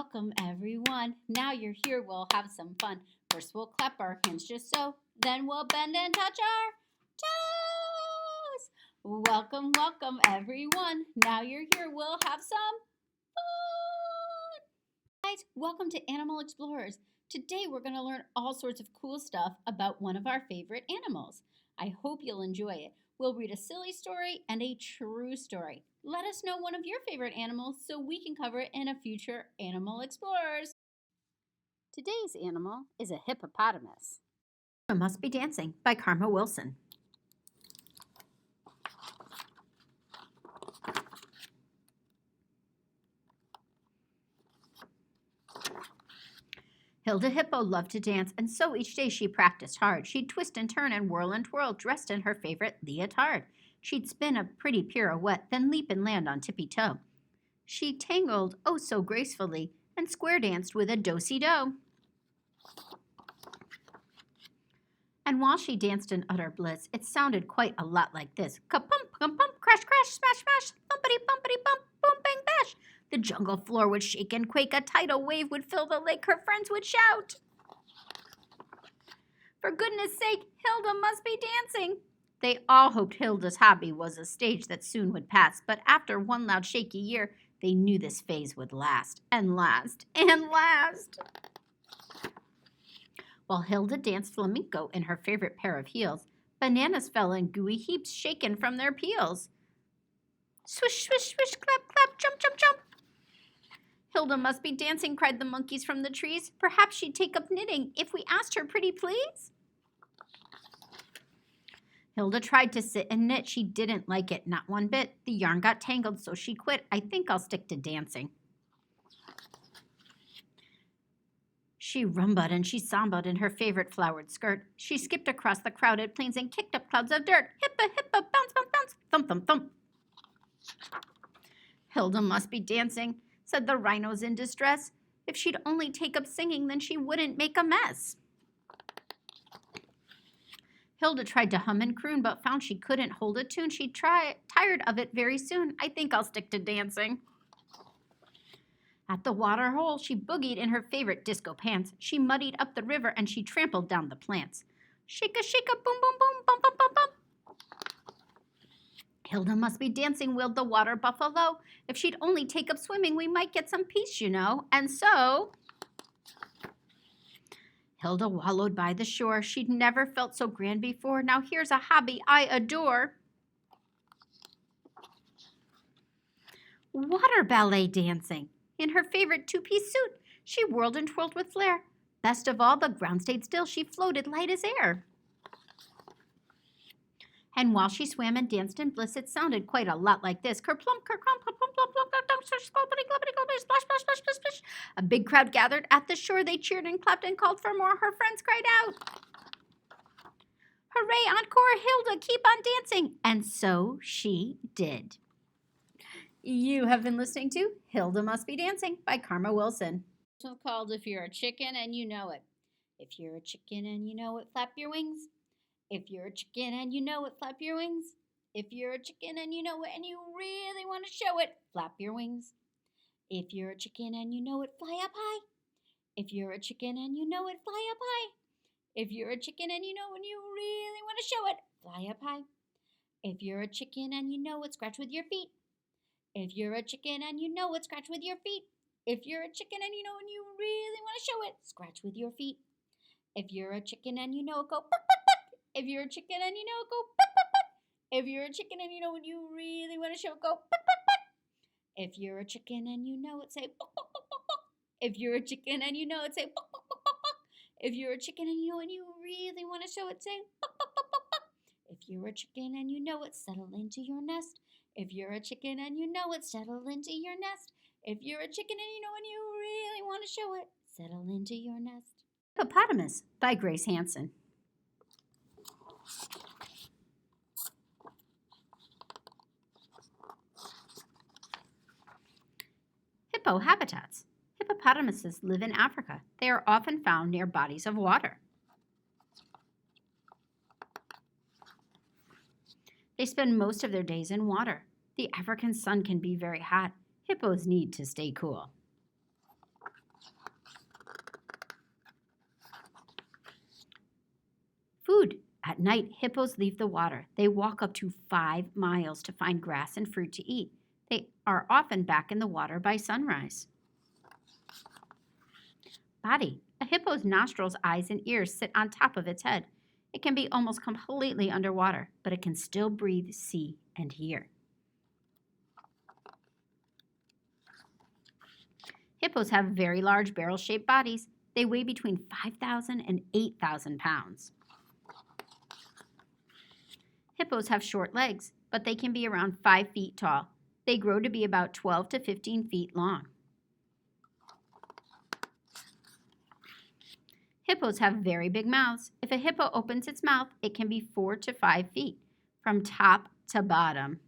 welcome everyone. Now you're here, we'll have some fun. First we'll clap our hands just so, then we'll bend and touch our toes. Welcome everyone. Now you're here, we'll have some fun. Guys, welcome to Animal Explorers. Today we're going to learn all sorts of cool stuff about one of our favorite animals. I hope you'll enjoy it. We'll read a silly story and a true story. Let us know one of your favorite animals so we can cover it in a future Animal Explorers. Today's animal is a hippopotamus. Hilda Must Be Dancing by Karma Wilson. Hilda Hippo loved to dance, and so each day she practiced hard. She'd twist and turn and twirl, dressed in her favorite leotard. She'd spin a pretty pirouette, then leap and land on tippy-toe. She tangled, oh so gracefully, and square danced with a do-si-do. And while she danced in utter bliss, it sounded quite a lot like this. Ka-pump, ka-pump, crash, crash, smash, smash, thumpity-bumpity-bump, boom, bang, bash. The jungle floor would shake and quake, a tidal wave would fill the lake, her friends would shout. For goodness sake, Hilda must be dancing. They all hoped Hilda's hobby was a stage that soon would pass, but after one loud shaky year, they knew this phase would last, and last, and last. While Hilda danced flamenco in her favorite pair of heels, bananas fell in gooey heaps shaken from their peels. Swish, swish, swish, clap, clap, jump, jump, jump. Hilda must be dancing, cried the monkeys from the trees. Perhaps she'd take up knitting if we asked her, pretty please. Hilda tried to sit and knit. She didn't like it, not one bit. The yarn got tangled, so she quit. I think I'll stick to dancing. She rumbaed and she sambaed in her favorite flowered skirt. She skipped across the crowded plains and kicked up clouds of dirt. Hippa, hippa, bounce, bounce, bounce, thump, thump, thump. Hilda must be dancing, said the rhinos in distress. If she'd only take up singing, then she wouldn't make a mess. Hilda tried to hum and croon, but found she couldn't hold a tune. She'd tired of it very soon. I think I'll stick to dancing. At the water hole, she boogied in her favorite disco pants. She muddied up the river and she trampled down the plants. Shake-a, shake-a, boom, boom, boom, bum, bum, bum, bum. Hilda must be dancing, wailed the water buffalo. If she'd only take up swimming, we might get some peace, you know. And so Hilda wallowed by the shore. She'd never felt so grand before. Now here's a hobby I adore. Water ballet dancing. In her favorite two-piece suit, she whirled and twirled with flair. Best of all, the ground stayed still. She floated light as air. And while she swam and danced in bliss, it sounded quite a lot like this. Kerplump, kercrump, plump, plump, plump, plump, plump, splash, splash, splash, splash, splash, splash, splash. A big crowd gathered at the shore. They cheered and clapped and called for more. Her friends cried out, "Hooray, encore, Hilda, keep on dancing." And so she did. You have been listening to Hilda Must Be Dancing by Karma Wilson. It's called If You're a Chicken and You Know It. If you're a chicken and you know it, flap your wings. If you're a chicken and you know it, flap your wings. If you're a chicken and you know it and you really want to show it, flap your wings. If you're a chicken and you know it, fly up high. If you're a chicken and you know it, fly up high. If you're a chicken and you know it and you really want to show it, fly up high. If you're a chicken and you know it, scratch with your feet. If you're a chicken and you know it, scratch with your feet. If you're a chicken and you know and you really want to show it, scratch with your feet. If you're a chicken and you know it, go buck, buck, buck. If you're a chicken and you know it, go buck, buck, buck. If you're a chicken and you know and you really want to show it, go buck, buck, buck. If you're a chicken and you know it, say buck, buck, buck, buck, buck. If you're a chicken and you know it, say buck, buck, buck, buck, buck. If you're a chicken and you know and you really want to show it, say buck, buck, buck, buck, buck. If you're a chicken and you know it, settle into your nest. If you're a chicken and you know it, settle into your nest. If you're a chicken and you know and you really want to show it, settle into your nest. Hippopotamus by Grace Hansen. Hippo habitats. Hippopotamuses live in Africa. They are often found near bodies of water. They spend most of their days in water. The African sun can be very hot. Hippos need to stay cool. Food. At night, hippos leave the water. They walk up to 5 miles to find grass and fruit to eat. They are often back in the water by sunrise. Body. A hippo's nostrils, eyes, and ears sit on top of its head. It can be almost completely underwater, but it can still breathe, see, and hear. Hippos have very large barrel-shaped bodies. They weigh between 5,000 and 8,000 pounds. Hippos have short legs, but they can be around 5 feet tall. They grow to be about 12 to 15 feet long. Hippos have very big mouths. If a hippo opens its mouth, it can be 4 to 5 feet from top to bottom.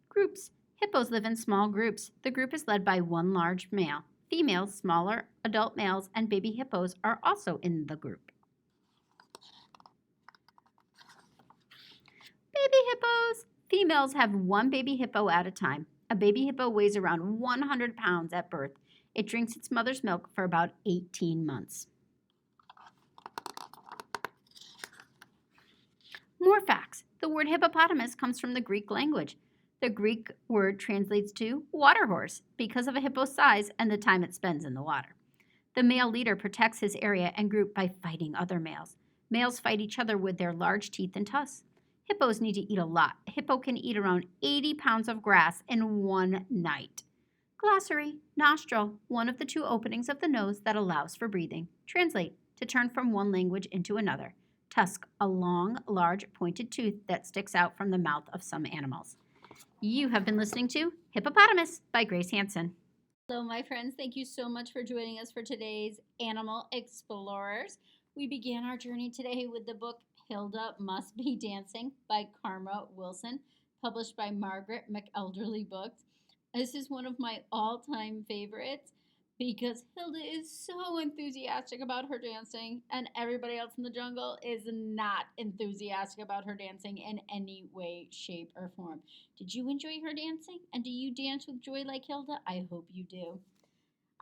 Groups. Hippos live in small groups. The group is led by one large male. Females, smaller adult males, and baby hippos are also in the group. Baby hippos. Females have one baby hippo at a time. A baby hippo weighs around 100 pounds at birth. It drinks its mother's milk for about 18 months. More facts. The word hippopotamus comes from the Greek language. The Greek word translates to water horse because of a hippo's size and the time it spends in the water. The male leader protects his area and group by fighting other males. Males fight each other with their large teeth and tusks. Hippos need to eat a lot. A hippo can eat around 80 pounds of grass in one night. Glossary. Nostril, one of the 2 openings of the nose that allows for breathing. Translate, to turn from one language into another. Tusk, a long, large, pointed tooth that sticks out from the mouth of some animals. You have been listening to Hippopotamus by Grace Hansen. Hello, my friends. Thank you so much for joining us for today's Animal Explorers. We began our journey today with the book Hilda Must Be Dancing by Karma Wilson, published by Margaret McElderry Books. This is one of my all-time favorites because Hilda is so enthusiastic about her dancing and everybody else in the jungle is not enthusiastic about her dancing in any way, shape, or form. Did you enjoy her dancing? And do you dance with joy like Hilda? I hope you do.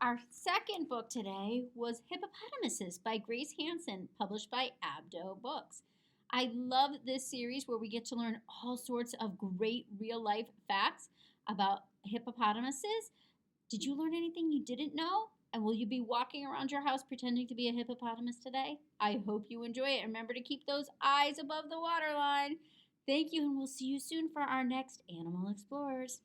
Our second book today was Hippopotamuses by Grace Hansen, published by ABDO Books. I love this series where we get to learn all sorts of great real-life facts about hippopotamuses. Did you learn anything you didn't know? And will you be walking around your house pretending to be a hippopotamus today? I hope you enjoy it. Remember to keep those eyes above the waterline. Thank you, and we'll see you soon for our next Animal Explorers.